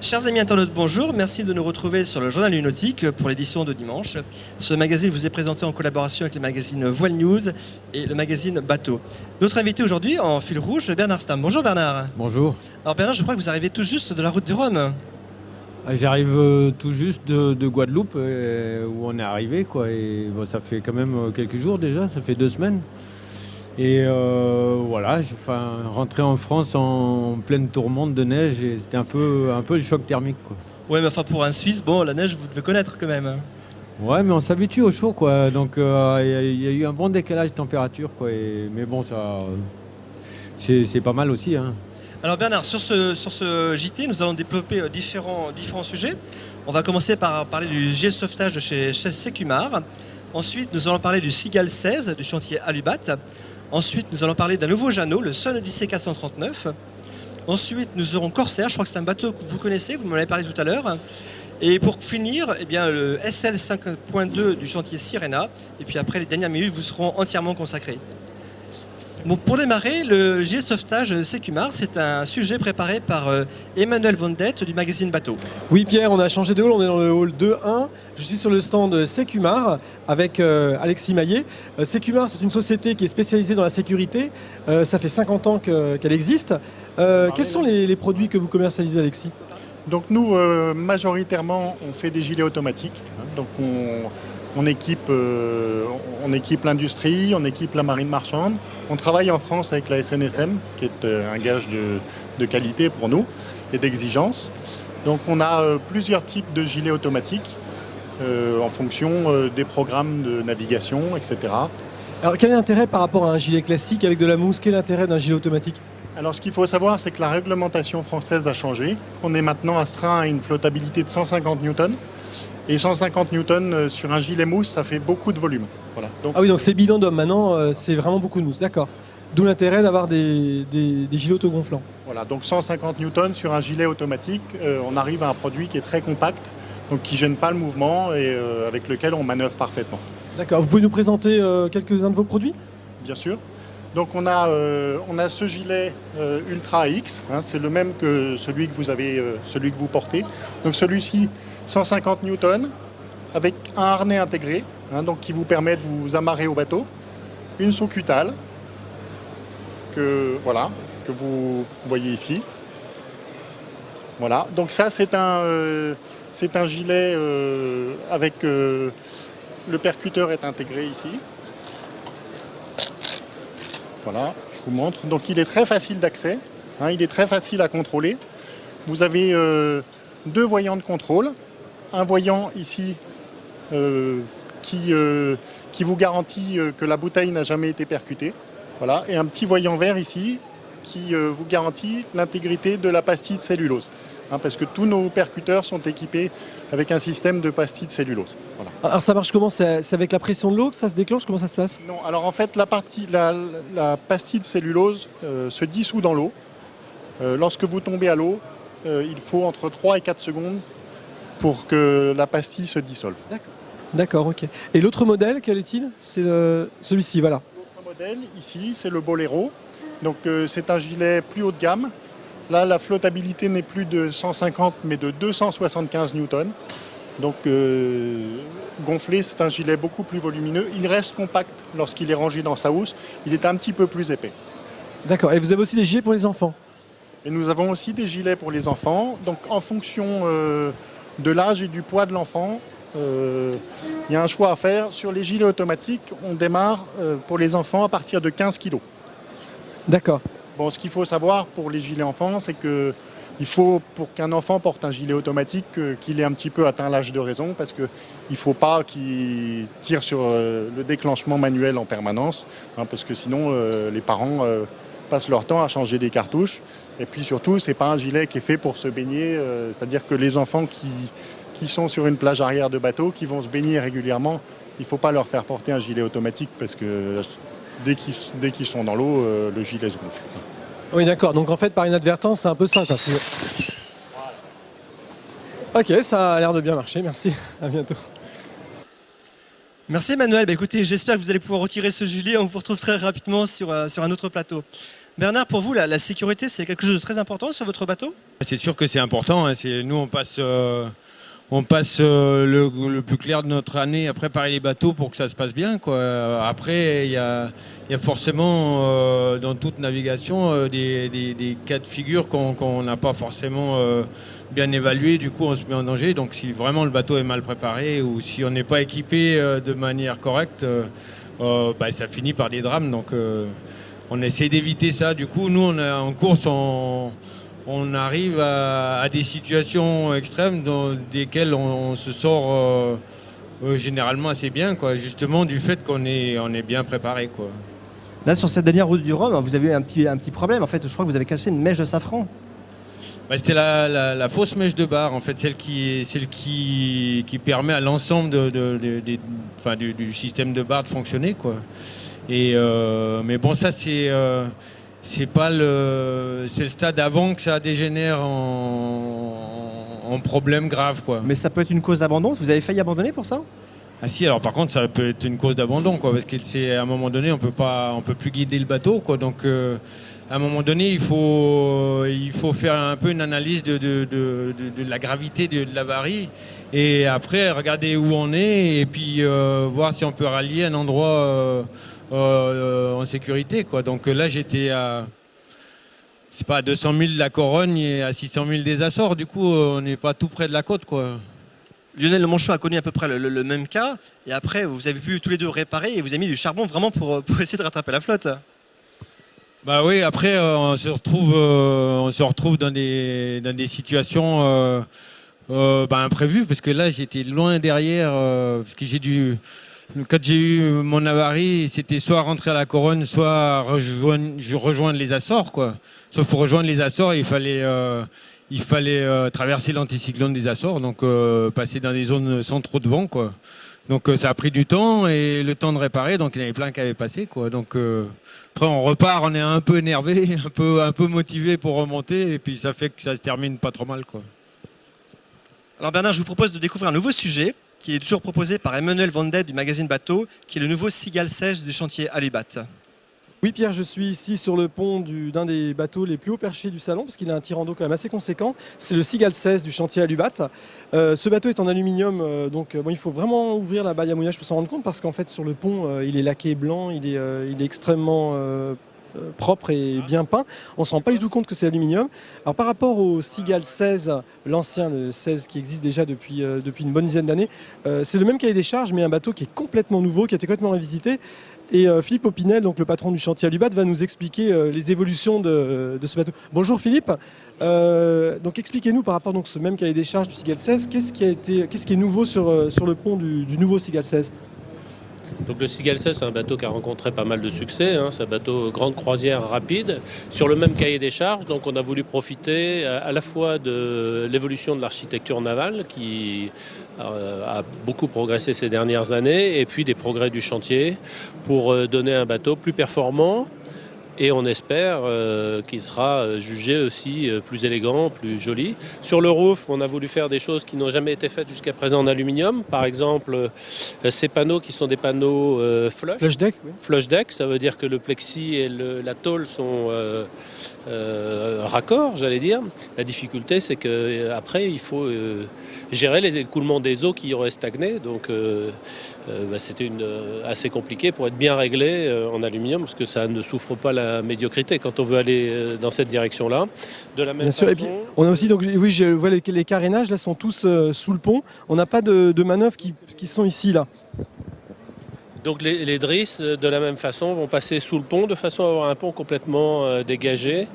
Chers amis internautes, bonjour. Merci de nous retrouver sur le Journal du Nautique pour l'édition de dimanche. Ce magazine vous est présenté en collaboration avec les magazines Voile News et le magazine Bateau. Notre invité aujourd'hui en fil rouge, Bernard Stam. Bonjour Bernard. Bonjour. Alors Bernard, je crois que vous arrivez tout juste de la route du Rhum. J'arrive tout juste de Guadeloupe où on est arrivé, quoi. Et bon, ça fait quand même quelques jours déjà, ça fait 2 semaines. Et voilà, rentrer en France en pleine tourmente de neige, et c'était un peu le choc thermique, quoi. Ouais, mais enfin pour un Suisse, bon, la neige vous devez connaître quand même. Ouais, mais on s'habitue au chaud, quoi. Donc il y a eu un bon décalage de température, quoi. Mais bon, ça, c'est pas mal aussi, hein. Alors Bernard, sur ce JT, nous allons développer différents sujets. On va commencer par parler du gilet de sauvetage de chez Sécumar. Ensuite, nous allons parler du Cigale 16 du chantier Alubat. Ensuite, nous allons parler d'un nouveau Jeannot, le Sun Odyssey 439. Ensuite, nous aurons Corsair, je crois que c'est un bateau que vous connaissez, vous m'en avez parlé tout à l'heure. Et pour finir, eh bien, le SL 5.2 du chantier Sirena. Et puis après, les dernières minutes vous seront entièrement consacrées. Bon, pour démarrer, le gilet de sauvetage Sécumar, c'est un sujet préparé par Emmanuel Vondette du magazine Bateau. Oui Pierre, on a changé de hall, on est dans le hall 2.1. Je suis sur le stand Sécumar avec Alexis Maillet. Sécumar, c'est une société qui est spécialisée dans la sécurité. Ça fait 50 ans qu'elle existe. Quels sont les produits que vous commercialisez, Alexis? Donc nous, majoritairement, on fait des gilets automatiques. Donc on équipe l'industrie, on équipe la marine marchande. On travaille en France avec la SNSM, qui est un gage de qualité pour nous et d'exigence. Donc on a plusieurs types de gilets automatiques en fonction des programmes de navigation, etc. Alors quel est l'intérêt par rapport à un gilet classique avec de la mousse? Quel est l'intérêt d'un gilet automatique? Alors ce qu'il faut savoir, c'est que la réglementation française a changé. On est maintenant astreint à une flottabilité de 150 newtons. Et 150 newtons sur un gilet mousse, ça fait beaucoup de volume. Voilà. Ah oui, donc c'est bilan d'homme maintenant, c'est vraiment beaucoup de mousse, d'accord. D'où l'intérêt d'avoir des gilets autogonflants. Voilà, donc 150 newtons sur un gilet automatique, on arrive à un produit qui est très compact, donc qui ne gêne pas le mouvement et avec lequel on manœuvre parfaitement. D'accord, vous pouvez nous présenter quelques-uns de vos produits? Bien sûr. Donc on a ce gilet Ultra X, hein, c'est le même que celui que vous avez, celui que vous portez. Donc celui-ci, 150 newtons avec un harnais intégré, hein, donc qui vous permet de vous amarrer au bateau, une sous-cutale que vous voyez ici. Voilà, donc ça c'est un gilet avec le percuteur est intégré ici. Voilà, je vous montre. Donc il est très facile d'accès, hein, il est très facile à contrôler. Vous avez 2 voyants de contrôle. Un voyant ici qui vous garantit que la bouteille n'a jamais été percutée. Voilà. Et un petit voyant vert ici qui vous garantit l'intégrité de la pastille de cellulose. Hein, parce que tous nos percuteurs sont équipés avec un système de pastille de cellulose. Voilà. Alors ça marche comment? C'est avec la pression de l'eau que ça se déclenche? Comment ça se passe? Non, alors en fait la pastille de cellulose se dissout dans l'eau. Lorsque vous tombez à l'eau, il faut entre 3 et 4 secondes pour que la pastille se dissolve. D'accord, ok. Et l'autre modèle, quel est-il? C'est celui-ci, voilà. L'autre modèle, ici, c'est le Bolero. Donc c'est un gilet plus haut de gamme. Là, la flottabilité n'est plus de 150, mais de 275 newtons. Donc gonflé, c'est un gilet beaucoup plus volumineux. Il reste compact lorsqu'il est rangé dans sa housse. Il est un petit peu plus épais. D'accord. Et vous avez aussi des gilets pour les enfants? Et nous avons aussi des gilets pour les enfants. Donc en fonction de l'âge et du poids de l'enfant, il y a un choix à faire. Sur les gilets automatiques, on démarre pour les enfants à partir de 15 kg. D'accord. Bon, ce qu'il faut savoir pour les gilets enfants, c'est qu'il faut, pour qu'un enfant porte un gilet automatique, qu'il ait un petit peu atteint l'âge de raison, parce qu'il ne faut pas qu'il tire sur le déclenchement manuel en permanence, hein, parce que sinon les parents passent leur temps à changer des cartouches. Et puis surtout, ce n'est pas un gilet qui est fait pour se baigner, c'est-à-dire que les enfants qui sont sur une plage arrière de bateau, qui vont se baigner régulièrement, il ne faut pas leur faire porter un gilet automatique, parce que dès qu'ils sont dans l'eau, le gilet se gonfle. Oui, d'accord. Donc en fait, par inadvertance, c'est un peu ça, quoi. Ok, ça a l'air de bien marcher. Merci. À bientôt. Merci Emmanuel. Bah, écoutez, j'espère que vous allez pouvoir retirer ce gilet. On vous retrouve très rapidement sur un autre plateau. Bernard, pour vous, la sécurité, c'est quelque chose de très important sur votre bateau? C'est sûr que c'est important. Hein. Nous, on passe le plus clair de notre année à préparer les bateaux pour que ça se passe bien, quoi. Après, il y a forcément dans toute navigation des cas de figure qu'on n'a pas forcément bien évalués. Du coup, on se met en danger. Donc, si vraiment le bateau est mal préparé ou si on n'est pas équipé de manière correcte, ça finit par des drames. Donc, on essaie d'éviter ça. Du coup, nous, en course, on arrive à des situations extrêmes dans desquelles on se sort généralement assez bien, quoi, justement du fait qu'on est bien préparé, quoi. Là, sur cette dernière route du Rhum, vous avez eu un petit problème. En fait, je crois que vous avez cassé une mèche de safran. C'était la fausse mèche de barre, en fait, celle qui permet à l'ensemble du système de barre de fonctionner, quoi. Mais bon, ça c'est le stade avant que ça dégénère en problème grave, quoi. Mais ça peut être une cause d'abandon. Vous avez failli abandonner pour ça? Ah si, alors par contre ça peut être une cause d'abandon, quoi, parce qu'à un moment donné on peut plus guider le bateau, quoi. Donc à un moment donné il faut faire un peu une analyse de la gravité de l'avarie et après regarder où on est et puis voir si on peut rallier un endroit en sécurité, quoi. Donc là j'étais à 200 000 de la Corogne et à 600 000 des Açores, du coup on n'est pas tout près de la côte, quoi. Lionel Le Manchot a connu à peu près le même cas et après vous avez pu tous les deux réparer et vous avez mis du charbon vraiment pour essayer de rattraper la flotte. Bah oui, après on se retrouve dans des situations imprévues, parce que là j'étais loin derrière, parce que quand j'ai eu mon avarie, c'était soit rentrer à la Corogne, soit rejoindre les Açores, quoi. Sauf pour rejoindre les Açores, il fallait traverser l'anticyclone des Açores, donc passer dans des zones sans trop de vent, quoi. Donc ça a pris du temps et le temps de réparer, donc il y en avait plein qui avaient passé, quoi. Donc après on repart, on est un peu énervé, un peu motivé pour remonter, et puis ça fait que ça se termine pas trop mal, quoi. Alors Bernard, je vous propose de découvrir un nouveau sujet qui est toujours proposé par Emmanuel Vandet du magazine Bateau, qui est le nouveau Cigale 16 du chantier Alubat. Oui Pierre, je suis ici sur le pont d'un des bateaux les plus haut perchés du salon, parce qu'il a un tirant d'eau quand même assez conséquent. C'est le Cigale 16 du chantier Alubat. Ce bateau est en aluminium, il faut vraiment ouvrir la baille à mouillage pour s'en rendre compte, parce qu'en fait sur le pont il est laqué blanc, il est extrêmement propre et bien peint. On ne se rend pas du tout compte que c'est aluminium. Alors par rapport au Cigale 16, l'ancien, le 16 qui existe déjà depuis une bonne dizaine d'années, c'est le même cahier des charges, mais un bateau qui est complètement nouveau, qui a été complètement révisité. Et Philippe Opinel, donc le patron du chantier Alubat, va nous expliquer les évolutions de ce bateau. Bonjour Philippe. Donc expliquez-nous par rapport à ce même cahier des charges du Cigale 16, qu'est-ce qui est nouveau sur le pont du nouveau Cigale 16? Donc le Cigale 16, c'est un bateau qui a rencontré pas mal de succès, hein. C'est un bateau grande croisière rapide, sur le même cahier des charges. Donc on a voulu profiter à la fois de l'évolution de l'architecture navale qui a beaucoup progressé ces dernières années, et puis des progrès du chantier pour donner un bateau plus performant. Et on espère qu'il sera jugé aussi plus élégant, plus joli. Sur le roof, on a voulu faire des choses qui n'ont jamais été faites jusqu'à présent en aluminium. Par exemple, ces panneaux qui sont des panneaux Flush deck, oui. Flush deck, ça veut dire que le plexi et la tôle sont raccords, j'allais dire. La difficulté, c'est qu'après, il faut gérer les écoulements des eaux qui y auraient stagné. Donc c'était assez compliqué pour être bien réglé en aluminium, parce que ça ne souffre pas la médiocrité quand on veut aller dans cette direction-là. De la même façon, et puis on a aussi, donc oui, je vois les carénages là sont tous sous le pont. On n'a pas de manœuvres qui sont ici là. donc les drisses, de la même façon, vont passer sous le pont de façon à avoir un pont complètement dégagé.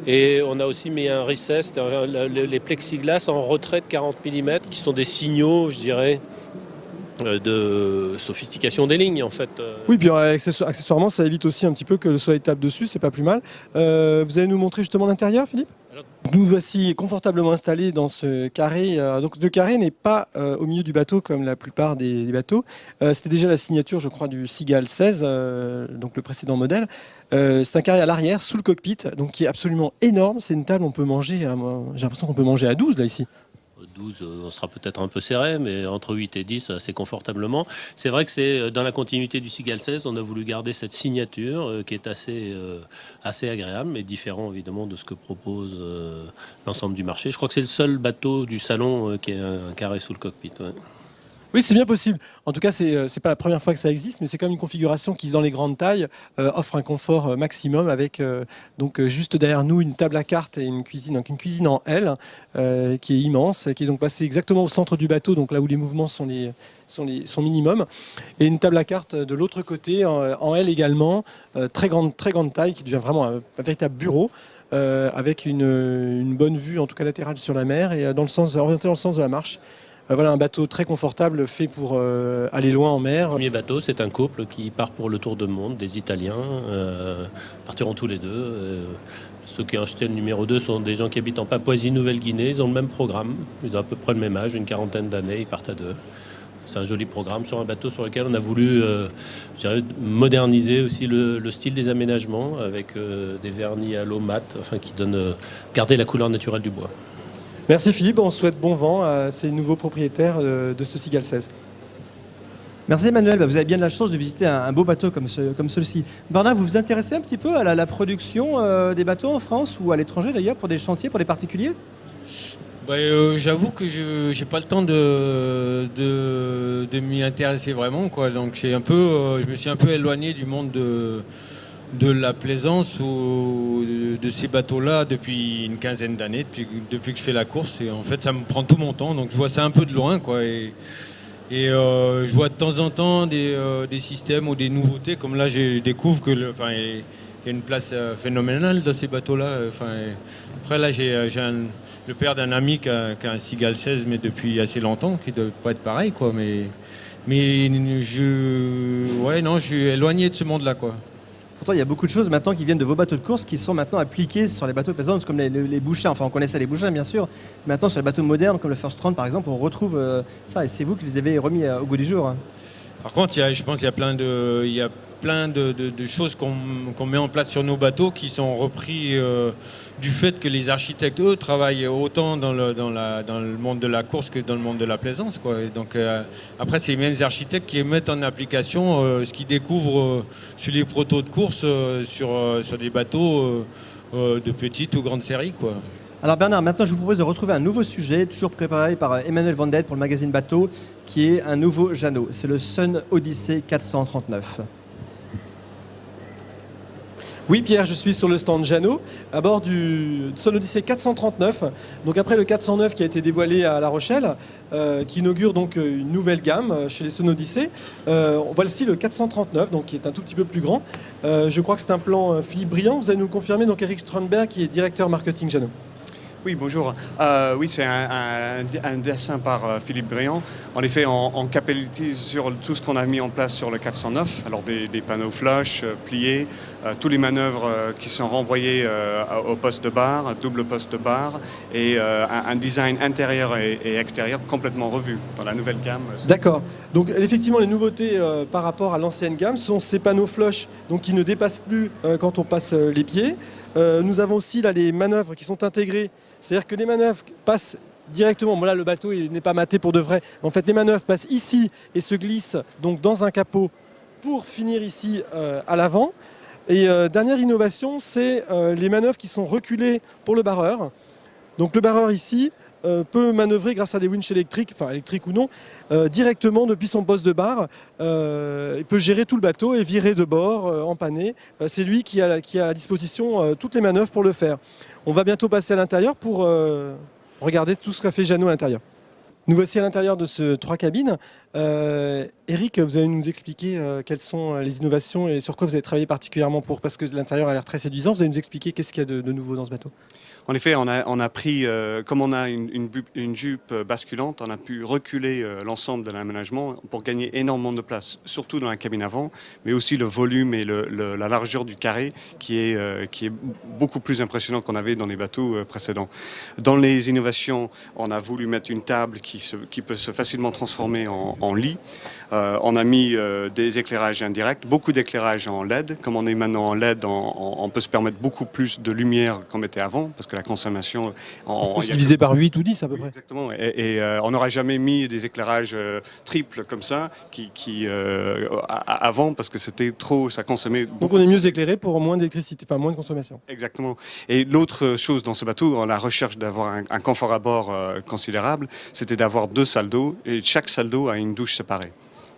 Et on a aussi mis un recess, les plexiglas en retrait de 40 mm, qui sont des signaux, je dirais, de sophistication des lignes, en fait. Oui, puis accessoirement, ça évite aussi un petit peu que le soleil tape dessus, c'est pas plus mal. Vous allez nous montrer justement l'intérieur, Philippe? Nous voici confortablement installés dans ce carré. Donc le carré n'est pas au milieu du bateau comme la plupart des bateaux. C'était déjà la signature, je crois, du Cigale 16, donc le précédent modèle. C'est un carré à l'arrière, sous le cockpit, donc qui est absolument énorme. C'est une table, on peut manger, j'ai l'impression qu'on peut manger à 12 là ici. 12, on sera peut-être un peu serré, mais entre 8 et 10, assez confortablement. C'est vrai que c'est dans la continuité du Seagull 16, on a voulu garder cette signature qui est assez agréable, mais différent évidemment de ce que propose l'ensemble du marché. Je crois que c'est le seul bateau du salon qui a un carré sous le cockpit. Ouais. Oui, c'est bien possible. En tout cas, c'est pas la première fois que ça existe, mais c'est quand même une configuration qui, dans les grandes tailles, offre un confort maximum avec juste derrière nous une table à cartes et une cuisine, donc une cuisine en L qui est immense, qui est donc passée exactement au centre du bateau, donc là où les mouvements sont minimum, et une table à cartes de l'autre côté en L également, très grande taille, qui devient vraiment un véritable bureau. Avec une bonne vue, en tout cas latérale sur la mer, et orienté dans le sens de la marche. Voilà un bateau très confortable fait pour aller loin en mer. Le premier bateau, c'est un couple qui part pour le tour du monde, des Italiens, partiront tous les deux. Ceux qui ont acheté le numéro 2 sont des gens qui habitent en Papouasie-Nouvelle-Guinée, ils ont le même programme, ils ont à peu près le même âge, une quarantaine d'années, ils partent à deux. C'est un joli programme sur un bateau sur lequel on a voulu moderniser aussi le style des aménagements avec des vernis à l'eau mat, enfin, qui donnent garder la couleur naturelle du bois. Merci Philippe, on souhaite bon vent à ces nouveaux propriétaires de ce Seagull 16. Merci Emmanuel, vous avez bien de la chance de visiter un beau bateau comme celui-ci. Bernard, vous vous intéressez un petit peu à la production des bateaux en France ou à l'étranger d'ailleurs pour des chantiers, pour des particuliers? J'avoue que je n'ai pas le temps de m'y intéresser vraiment, quoi. Donc je me suis un peu éloigné du monde de la plaisance ou de ces bateaux-là depuis une quinzaine d'années, depuis que je fais la course. Et en fait, ça me prend tout mon temps, donc je vois ça un peu de loin, quoi. Et je vois de temps en temps des systèmes ou des nouveautés, comme là, je découvre que il y a une place phénoménale dans ces bateaux-là. Après, là, j'ai le père d'un ami qui a un Seagull 16, mais depuis assez longtemps, qui ne doit pas être pareil, quoi. Mais je suis éloigné de ce monde-là, quoi. Pourtant, il y a beaucoup de choses maintenant qui viennent de vos bateaux de course qui sont maintenant appliquées sur les bateaux plaisants, comme les bouchins. Enfin, on connaissait les bouchins, bien sûr. Maintenant, sur les bateaux modernes, comme le First Trend, par exemple, on retrouve ça. Et c'est vous qui les avez remis au goût du jour. Hein. Par contre, je pense qu'il y a plein de choses qu'on met en place sur nos bateaux qui sont repris du fait que les architectes, eux, travaillent autant dans le monde de la course que dans le monde de la plaisance, quoi. Et donc, après, c'est les mêmes architectes qui mettent en application ce qu'ils découvrent sur les protos de course sur des bateaux de petite ou grande série, quoi. Alors Bernard, maintenant je vous propose de retrouver un nouveau sujet, toujours préparé par Emmanuel Vandet pour le magazine Bateau, qui est un nouveau Jeannot. C'est le Sun Odyssey 439. Oui Pierre, je suis sur le stand Jeannot, à bord du Sun Odyssey 439. Donc après le 409 qui a été dévoilé à La Rochelle, qui inaugure donc une nouvelle gamme chez les Sun Odyssey. Voici le 439, donc qui est un tout petit peu plus grand. Je crois que c'est un plan Philippe Briand. Vous allez nous le confirmer, donc Eric Strunberg qui est directeur marketing Jeannot. Oui, bonjour. Oui, c'est un dessin par Philippe Briand. En effet, on capitalise sur tout ce qu'on a mis en place sur le 409. Alors des panneaux flush, pliés, tous les manœuvres qui sont renvoyées au poste de barre, double poste de barre, et un design intérieur et extérieur complètement revu dans la nouvelle gamme. D'accord. Donc effectivement, les nouveautés par rapport à l'ancienne gamme sont ces panneaux flush, donc qui ne dépassent plus quand on passe les pieds. Nous avons aussi là les manœuvres qui sont intégrées. C'est-à-dire que les manœuvres passent directement. Bon là, le bateau n'est pas maté pour de vrai. En fait, les manœuvres passent ici et se glissent donc dans un capot pour finir ici à l'avant. Et dernière innovation, c'est les manœuvres qui sont reculées pour le barreur. Donc le barreur ici peut manœuvrer grâce à des winches électriques, enfin électriques ou non, directement depuis son poste de barre. Il peut gérer tout le bateau et virer de bord, empanner. C'est lui qui a à disposition toutes les manœuvres pour le faire. On va bientôt passer à l'intérieur pour regarder tout ce qu'a fait Jeannot à l'intérieur. Nous voici à l'intérieur de ce 3 cabines. Eric, vous allez nous expliquer quelles sont les innovations et sur quoi vous avez travaillé particulièrement parce que l'intérieur a l'air très séduisant. Vous allez nous expliquer qu'est-ce qu'il y a de nouveau dans ce bateau. En effet, on a pris, comme on a une jupe basculante, on a pu reculer l'ensemble de l'aménagement pour gagner énormément de place, surtout dans la cabine avant, mais aussi le volume et la largeur du carré qui est beaucoup plus impressionnant qu'on avait dans les bateaux précédents. Dans les innovations, on a voulu mettre une table qui qui peut se facilement transformer en lit. On a mis des éclairages indirects, beaucoup d'éclairages en LED. Comme on est maintenant en LED, on peut se permettre beaucoup plus de lumière qu'on mettait avant, parce que la consommation... On peut se diviser par 8 ou 10 à peu près. Exactement, et on n'aurait jamais mis des éclairages triples comme ça, avant, parce que c'était trop, ça consommait beaucoup. Donc on est mieux éclairé pour moins d'électricité, enfin moins de consommation. Exactement. Et l'autre chose dans ce bateau, en la recherche d'avoir un confort à bord considérable, c'était d'avoir 2 salles d'eau, et chaque salle d'eau a une douche séparée.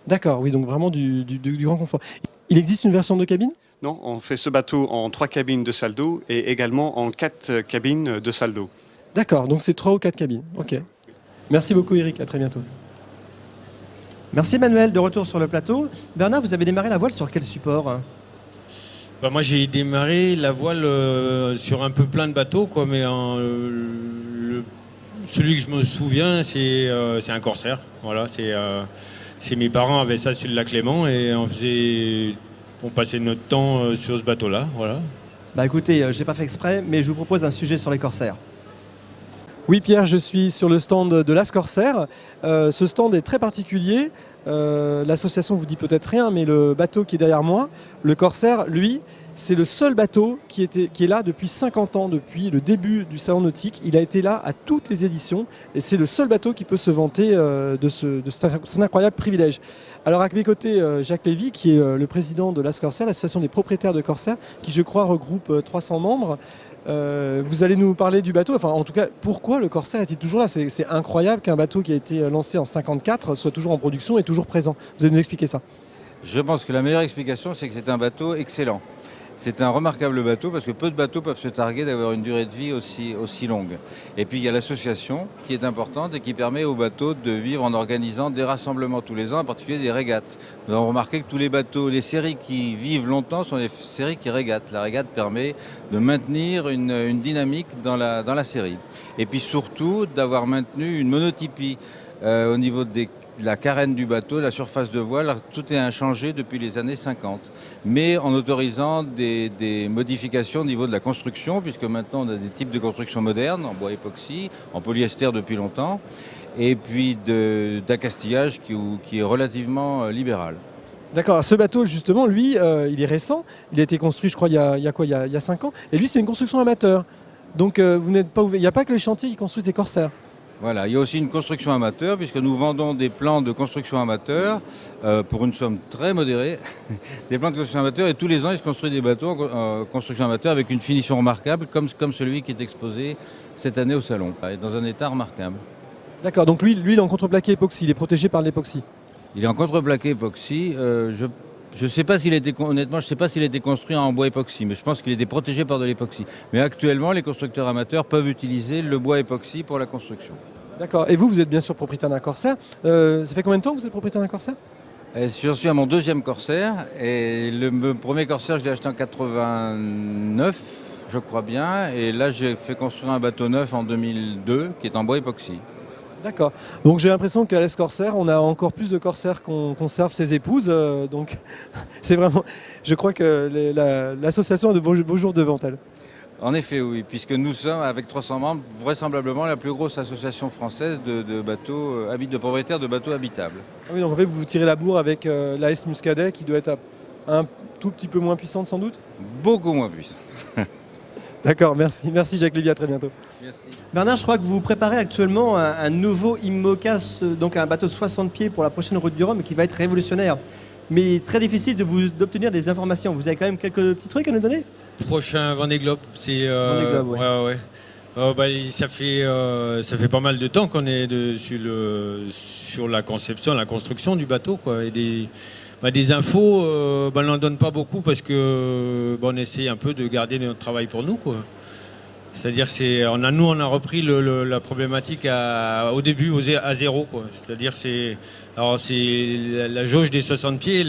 D'accord, oui, donc vraiment du grand confort. Il existe une version de cabine? Non, on fait ce bateau en 3 cabines de salle d'eau et également en 4 cabines de salle d'eau. D'accord, donc c'est 3 ou 4 cabines. Ok. Merci beaucoup Eric, à très bientôt. Merci Manuel, de retour sur le plateau. Bernard, vous avez démarré la voile sur quel support? Bah, moi j'ai démarré la voile sur un peu plein de bateaux, quoi, mais celui que je me souviens, c'est un Corsair. Voilà, c'est mes parents avaient ça sur le lac Léman et on passait notre temps sur ce bateau-là. Voilà. Bah écoutez, j'ai pas fait exprès, mais je vous propose un sujet sur les Corsaires. Oui Pierre, je suis sur le stand de l'As Corsair. Ce stand est très particulier. L'association vous dit peut-être rien, mais le bateau qui est derrière moi, le Corsair, lui, c'est le seul bateau qui est là depuis 50 ans, depuis le début du salon nautique. Il a été là à toutes les éditions et c'est le seul bateau qui peut se vanter de cet incroyable privilège. Alors à mes côtés, Jacques Lévy, qui est le président de l'As Corsair, l'association des propriétaires de Corsair, qui je crois regroupe 300 membres. Vous allez nous parler du bateau, enfin en tout cas pourquoi le Corsair est-il toujours là? C'est incroyable qu'un bateau qui a été lancé en 54 soit toujours en production et toujours présent. Vous allez nous expliquer ça? Je pense que la meilleure explication, c'est que c'est un bateau excellent. C'est un remarquable bateau parce que peu de bateaux peuvent se targuer d'avoir une durée de vie aussi longue. Et puis il y a l'association qui est importante et qui permet aux bateaux de vivre en organisant des rassemblements tous les ans, en particulier des régates. Nous avons remarqué que tous les bateaux, les séries qui vivent longtemps sont des séries qui régatent. La régate permet de maintenir une dynamique dans la série. Et puis surtout d'avoir maintenu une monotypie au niveau de la carène du bateau, la surface de voile, tout est inchangé depuis les années 50. Mais en autorisant des modifications au niveau de la construction, puisque maintenant on a des types de construction modernes, en bois époxy, en polyester depuis longtemps, et puis d'accastillage qui est relativement libéral. D'accord, ce bateau justement, lui, il est récent, il a été construit je crois il y a 5 ans, et lui c'est une construction amateur. Donc vous n'êtes pas ouvert, il n'y a pas que les chantiers qui construisent des Corsaires. Voilà, il y a aussi une construction amateur, puisque nous vendons des plans de construction amateur pour une somme très modérée. Des plans de construction amateur, et tous les ans, il se construit des bateaux en construction amateur avec une finition remarquable, comme celui qui est exposé cette année au salon, et dans un état remarquable. D'accord, donc lui il est en contreplaqué époxy, il est protégé par l'époxy. Il est en contreplaqué époxy. Je ne sais pas s'il a été, honnêtement, je sais pas s'il a été construit en bois époxy, mais je pense qu'il était protégé par de l'époxy. Mais actuellement, les constructeurs amateurs peuvent utiliser le bois époxy pour la construction. D'accord. Et vous êtes bien sûr propriétaire d'un Corsair. Ça fait combien de temps que vous êtes propriétaire d'un Corsair? J'en suis à mon 2e Corsair. Et le premier Corsair, je l'ai acheté en 89, je crois bien. Et là, j'ai fait construire un bateau neuf en 2002 qui est en bois époxy. D'accord. Donc j'ai l'impression qu'à l'As Corsair, on a encore plus de Corsaires qu'on conserve ses épouses. Donc c'est vraiment. Je crois que l'association a de beaux jours devant elle. En effet, oui, puisque nous sommes, avec 300 membres, vraisemblablement la plus grosse association française de bateaux, de propriétaires de bateaux habitables. Ah oui, donc en fait, vous tirez la bourre avec l'AS Muscadet, qui doit être un tout petit peu moins puissante sans doute? Beaucoup moins puissante. D'accord, merci. Merci Jacques Lévy, à très bientôt. Merci. Bernard, je crois que vous préparez actuellement un nouveau Immoca, donc un bateau de 60 pieds pour la prochaine route du Rhum, qui va être révolutionnaire. Mais très difficile d'obtenir des informations. Vous avez quand même quelques petits trucs à nous donner? Prochain Vendée Globe, c'est Vendée Globe, ouais. Ça fait pas mal de temps qu'on est sur la conception, la construction du bateau, quoi. Et des infos, on n'en donne pas beaucoup parce que on essaie un peu de garder notre travail pour nous, quoi. C'est-à-dire on a repris la problématique au début à zéro, quoi. C'est-à-dire la jauge des 60 pieds,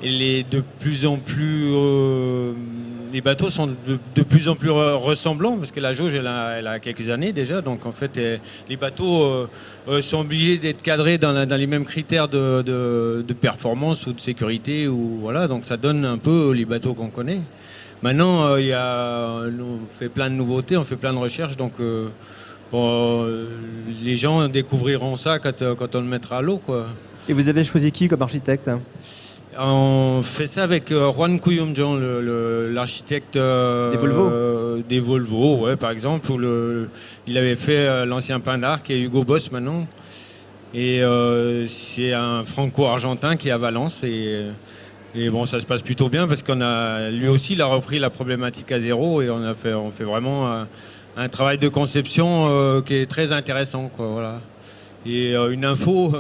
de plus en plus les bateaux sont de plus en plus ressemblants parce que la jauge elle a quelques années déjà, donc en fait les bateaux sont obligés d'être cadrés dans les mêmes critères de performance ou de sécurité, ou voilà, donc ça donne un peu les bateaux qu'on connaît. Maintenant on fait plein de nouveautés, on fait plein de recherches, donc bon, les gens découvriront ça quand on le mettra à l'eau, quoi. Et vous avez choisi qui comme architecte? On fait ça avec Juan Cuyumjan, l'architecte des Volvo, ouais, par exemple. Il avait fait l'ancien Pain d'Arc et Hugo Boss maintenant. Et c'est un franco-argentin qui est à Valence. Et bon, ça se passe plutôt bien parce lui aussi, il a repris la problématique à zéro et on fait vraiment un travail de conception qui est très intéressant, quoi, voilà. Et une info.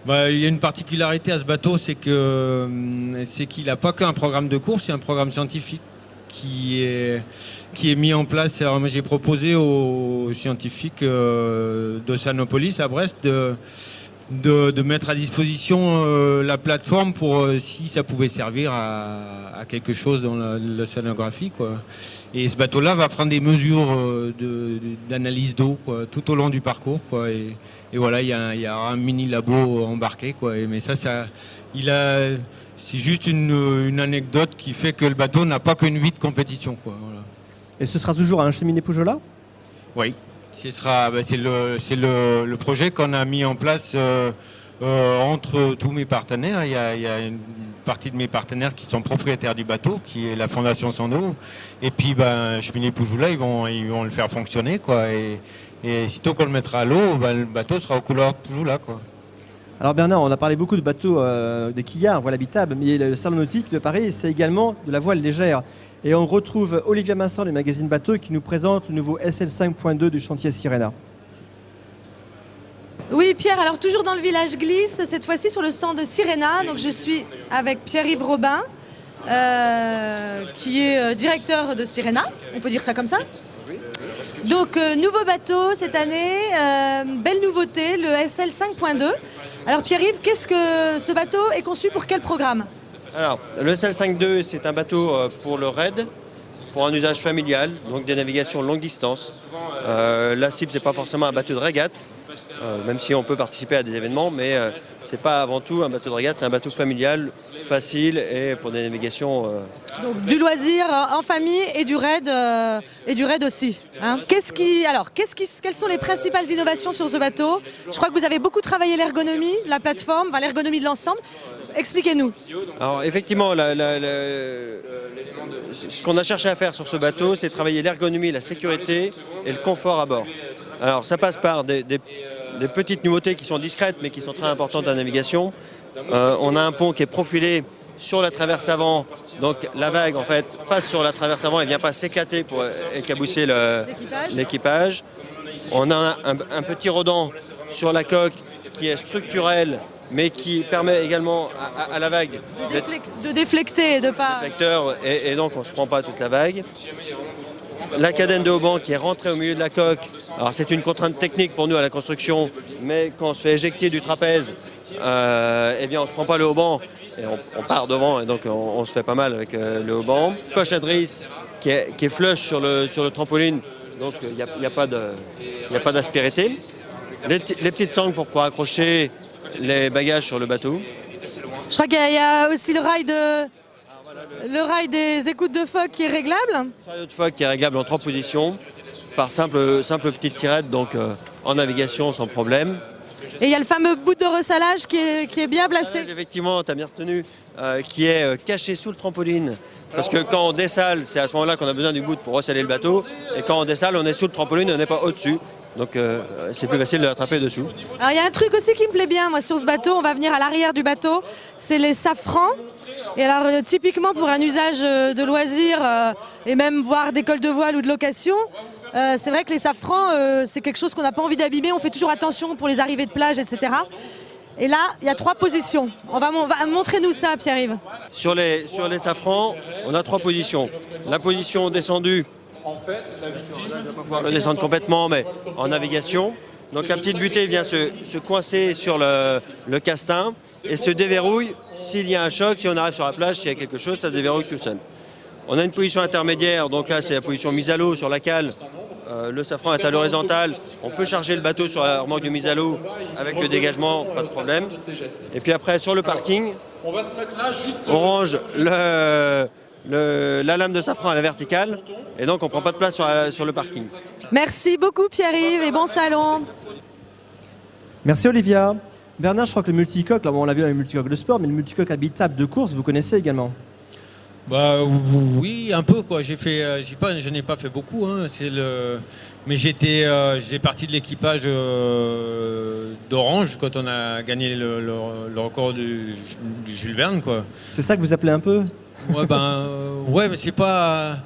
Il y a une particularité à ce bateau, c'est qu'il n'a pas qu'un programme de course, il y a un programme scientifique qui est mis en place. Alors moi j'ai proposé aux scientifiques d'Oceanopolis à Brest de mettre à disposition la plateforme pour si ça pouvait servir à quelque chose dans l'océanographie, quoi. Et ce bateau-là va prendre des mesures d'analyse d'eau, quoi, tout au long du parcours, quoi. Et voilà, il y a un mini labo embarqué, quoi. Mais c'est juste une anecdote qui fait que le bateau n'a pas qu'une vie de compétition, quoi. Voilà. Et ce sera toujours un cheminée Poujola? Oui, c'est le projet qu'on a mis en place entre tous mes partenaires. Il y a une partie de mes partenaires qui sont propriétaires du bateau, qui est la Fondation Sando. Et puis, cheminée Poujola, ils vont le faire fonctionner, quoi. Et sitôt qu'on le mettra à l'eau, le bateau sera aux couleurs de Poujola, quoi. Alors Bernard, on a parlé beaucoup de bateaux, des quillards, voile habitable, mais le salon nautique de Paris, c'est également de la voile légère. Et on retrouve Olivia Masson du magazine Bateau qui nous présente le nouveau SL 5.2 du chantier Sirena. Oui Pierre, alors toujours dans le village Glisse, cette fois-ci sur le stand de Sirena. Donc je suis avec Pierre-Yves Robin, qui est directeur de Sirena, on peut dire ça comme ça. Donc nouveau bateau cette année, belle nouveauté, le SL 5.2. Alors Pierre-Yves, qu'est-ce que ce bateau est conçu pour quel programme? Alors, le SL 5.2, c'est un bateau pour le raid, pour un usage familial, donc des navigations longue distance. La cible, c'est pas forcément un bateau de régate, même si on peut participer à des événements, mais c'est pas avant tout un bateau de régate, c'est un bateau familial, facile et pour des navigations. Donc du loisir en famille et du raid aussi. Hein. Quelles sont les principales innovations sur ce bateau? Je crois que vous avez beaucoup travaillé l'ergonomie de la plateforme, l'ergonomie de l'ensemble. Expliquez-nous. Alors effectivement, ce qu'on a cherché à faire sur ce bateau, c'est travailler l'ergonomie, la sécurité et le confort à bord. Alors ça passe par des petites nouveautés qui sont discrètes mais qui sont très importantes à la navigation. On a un pont qui est profilé sur la traverse avant, donc la vague en fait passe sur la traverse avant et ne vient pas s'éclater pour écabousser l'équipage. On a un petit rodant sur la coque qui est structurel mais qui permet également à la vague de déflecter et de pas... Et donc on ne se prend pas toute la vague. La cadène de haubans qui est rentrée au milieu de la coque, alors c'est une contrainte technique pour nous à la construction, mais quand on se fait éjecter du trapèze, eh bien on ne se prend pas le hauban et on part devant et donc on se fait pas mal avec le hauban. Coche à drisse qui est flush sur le trampoline, donc il n'y a pas d'aspérité. Les petites sangles pour pouvoir accrocher les bagages sur le bateau. Je crois qu'il y a aussi le rail des écoutes de phoque qui est réglable. Le rail de phoque qui est réglable en 3 positions par simple petite tirette, donc en navigation sans problème. Et il y a le fameux bout de ressalage qui est bien placé. Effectivement, tu as bien retenu, qui est caché sous le trampoline. Parce que quand on dessale, c'est à ce moment-là qu'on a besoin du bout pour ressaler le bateau. Et quand on dessale, on est sous le trampoline, on n'est pas au-dessus. Donc c'est plus facile de l'attraper dessous. Alors il y a un truc aussi qui me plaît bien, moi, sur ce bateau, on va venir à l'arrière du bateau, c'est les safrans. Et alors typiquement pour un usage de loisir et même voire d'école de voile ou de location, c'est vrai que les safrans, c'est quelque chose qu'on n'a pas envie d'abîmer, on fait toujours attention pour les arrivées de plage, etc. Et là, il y a 3 positions. Montrez-nous ça, Pierre-Yves. Sur les safrans, on a 3 positions. La position descendue, on va le descendre complètement, mais en navigation. Donc la petite butée vient se coincer sur le castin et se déverrouille s'il y a un choc, si on arrive sur la plage, s'il y a quelque chose, ça se déverrouille tout seul. On a une position intermédiaire, donc là c'est la position mise à l'eau sur la cale. Le safran est à l'horizontale, on peut charger le bateau sur la remorque de mise à l'eau avec le dégagement, pas de problème. Et puis après sur le parking, on range la lame de safran à la verticale et donc on ne prend pas de place sur le parking. Merci beaucoup Pierre-Yves et bon salon. Merci Olivia. Bernard, je crois que le multicoque, là, bon, on l'a vu dans le multicoque de sport, mais le multicoque habitable de course, vous connaissez également? Bah oui, un peu quoi. Je n'ai pas fait beaucoup. Hein. Mais j'étais partie de l'équipage d'Orange quand on a gagné le record du Jules Verne quoi. C'est ça que vous appelez un peu? Ouais ouais, mais c'est pas.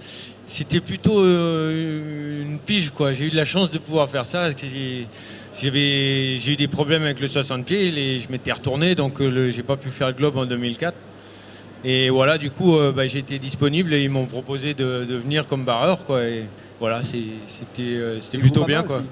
C'était plutôt une pige quoi. J'ai eu de la chance de pouvoir faire ça. J'ai eu des problèmes avec le 60 pieds et je m'étais retourné donc j'ai pas pu faire le globe en 2004. Et voilà, du coup, j'ai été disponible et ils m'ont proposé de venir comme barreur, quoi. Et voilà, c'était plutôt bien, quoi.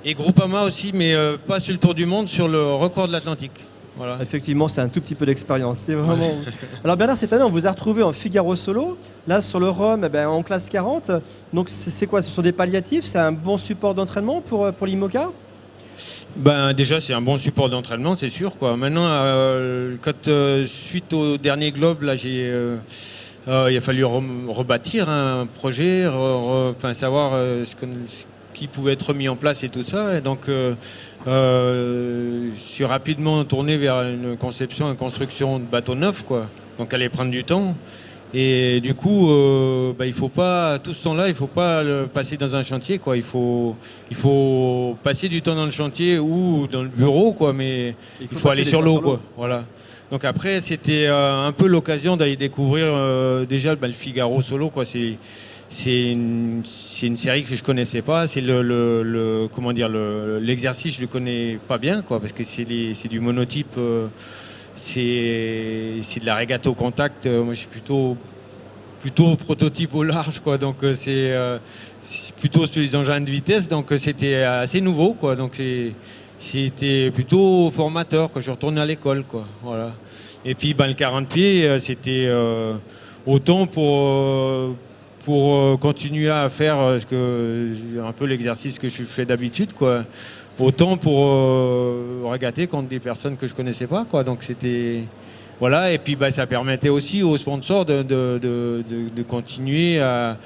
Et Groupama aussi, mais pas sur le Tour du Monde, sur le record de l'Atlantique. Voilà. Effectivement, c'est un tout petit peu d'expérience. C'est vraiment. Ouais. Alors Bernard, cette année, on vous a retrouvé en Figaro solo. Là, sur le Rhum, en classe 40. Donc c'est quoi? Ce sont des palliatifs? C'est un bon support d'entraînement pour l'IMOCA? Déjà c'est un bon support d'entraînement, c'est sûr quoi. Maintenant suite au dernier globe là il a fallu rebâtir un projet, savoir ce qui pouvait être mis en place et tout ça. Et donc je suis rapidement tourné vers une conception, une construction de bateaux neufs quoi. Donc allait prendre du temps. Et du coup, il faut pas, tout ce temps-là, il faut pas le passer dans un chantier, quoi. Il faut passer du temps dans le chantier ou dans le bureau, quoi. Mais il faut aller sur l'eau, quoi. Voilà. Donc après, c'était un peu l'occasion d'aller découvrir déjà le Figaro solo, quoi. C'est une série que je connaissais pas. C'est l'exercice, je le connais pas bien, quoi, parce que c'est du monotype. C'est de la régate au contact. Moi, je suis plutôt prototype au large, quoi. Donc, c'est plutôt sur les engins de vitesse. Donc, c'était assez nouveau, quoi. Donc, c'était plutôt formateur, quand je retournais à l'école, quoi. Voilà. Et puis, le 40 pieds, c'était autant pour continuer à faire un peu l'exercice que je fais d'habitude, quoi. Autant pour régater contre des personnes que je connaissais pas, quoi. Donc c'était voilà, et puis ça permettait aussi aux sponsors de continuer à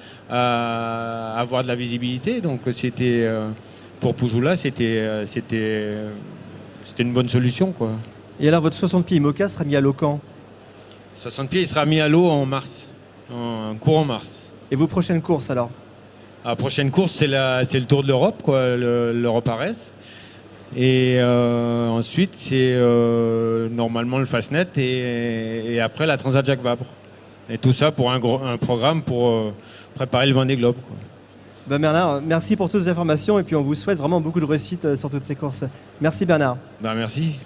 avoir de la visibilité. Donc c'était pour Poujoula, c'était une bonne solution, quoi. Et alors votre 60 pieds IMOCA sera mis à l'eau quand? 60 pieds, il sera mis à l'eau en mars, en courant mars. Et vos prochaines courses alors? La prochaine course, c'est le Tour de l'Europe, quoi, l'Europe Ares. Et ensuite, c'est normalement le Fastnet et après la Transat Jacques Vabre. Et tout ça pour un programme pour préparer le Vendée Globe, quoi. Bernard, merci pour toutes ces informations et puis on vous souhaite vraiment beaucoup de réussite sur toutes ces courses. Merci Bernard. Merci.